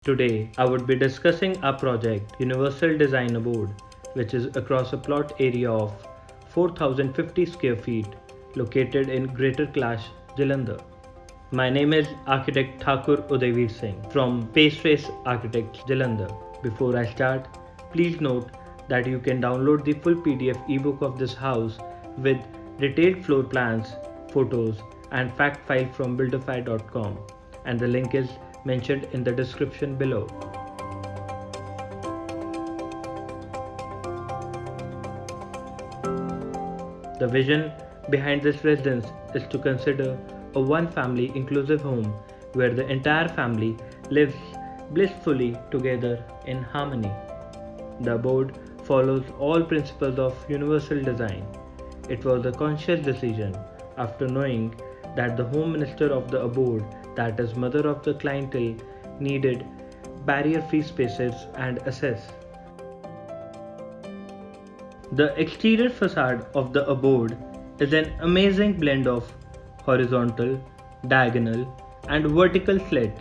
Today, I would be discussing our project Universally Designed Abode, which is across a plot area of 4050 square feet located in Greater Clash, Jalandhar. My name is Architect Thakur Udayveer Singh from Pace Architects Jalandhar. Before I start, please note that you can download the full PDF ebook of this house with detailed floor plans, photos, and fact file from buildofy.com, and the link is mentioned in the description below. The vision behind this residence is to consider a one-family inclusive home where the entire family lives blissfully together in harmony. The abode follows all principles of universal design. It was a conscious decision after knowing that the Home Minister of the abode, that is mother of the clientele, needed barrier-free spaces and access. The exterior facade of the abode is an amazing blend of horizontal, diagonal, and vertical slats.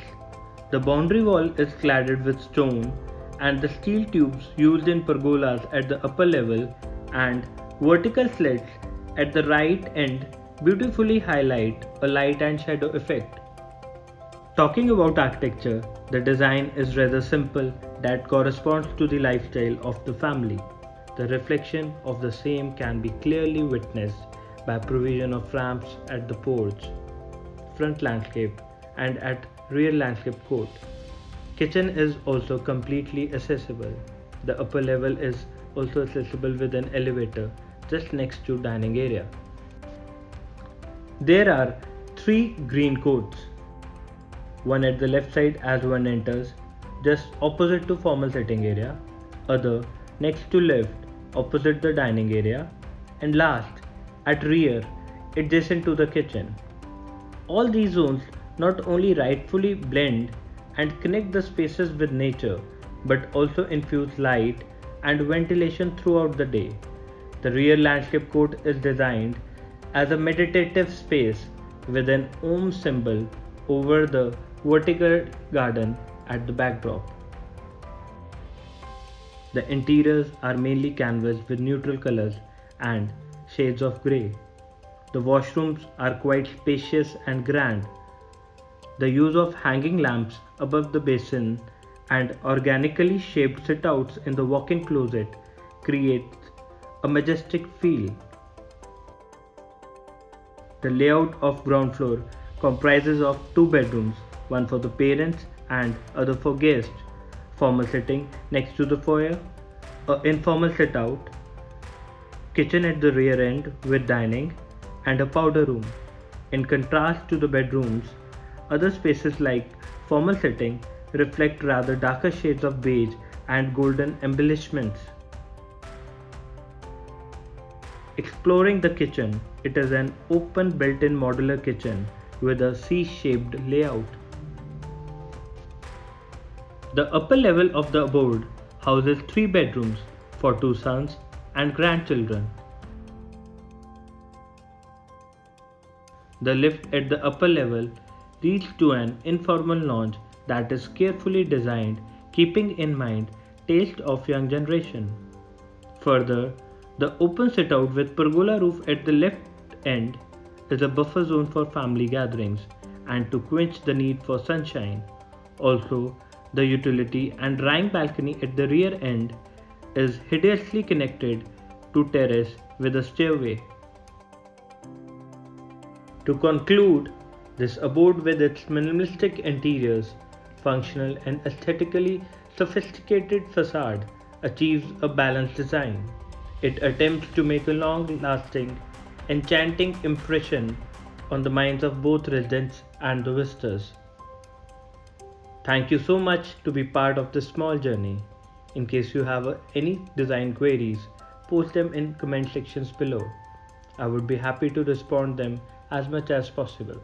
The boundary wall is cladded with stone, and the steel tubes used in pergolas at the upper level and vertical slats at the right end beautifully highlight a light and shadow effect. Talking about architecture, the design is rather simple that corresponds to the lifestyle of the family. The reflection of the same can be clearly witnessed by provision of ramps at the porch, front landscape, and at rear landscape court. Kitchen is also completely accessible. The upper level is also accessible with an elevator just next to dining area. There are 3 green courts, one at the left side as one enters, just opposite to formal sitting area, other next to left opposite the dining area, and last at rear adjacent to the kitchen. All these zones not only rightfully blend and connect the spaces with nature, but also infuse light and ventilation throughout the day. The rear landscape court is designed as a meditative space with an Om symbol over the vertical garden at the backdrop. The interiors are mainly canvas with neutral colors and shades of grey. The washrooms are quite spacious and grand. The use of hanging lamps above the basin and organically shaped sit-outs in the walk-in closet creates a majestic feel. The layout of ground floor comprises of 2 bedrooms, one for the parents and other for guests, formal sitting next to the foyer, an informal sit-out, kitchen at the rear end with dining, and a powder room. In contrast to the bedrooms, other spaces like formal sitting reflect rather darker shades of beige and golden embellishments. Exploring the kitchen, it is an open built-in modular kitchen with a C-shaped layout. The upper level of the abode houses 3 bedrooms for 2 sons and grandchildren. The lift at the upper level leads to an informal lounge that is carefully designed, keeping in mind taste of young generation. Further, the open sit-out with pergola roof at the left end is a buffer zone for family gatherings and to quench the need for sunshine. Also, the utility and drying balcony at the rear end is hideously connected to terrace with a stairway. To conclude, this abode with its minimalistic interiors, functional and aesthetically sophisticated facade achieves a balanced design. It attempts to make a long-lasting, enchanting impression on the minds of both residents and the visitors. Thank you so much to be part of this small journey. In case you have any design queries, post them in comment sections below. I would be happy to respond them as much as possible.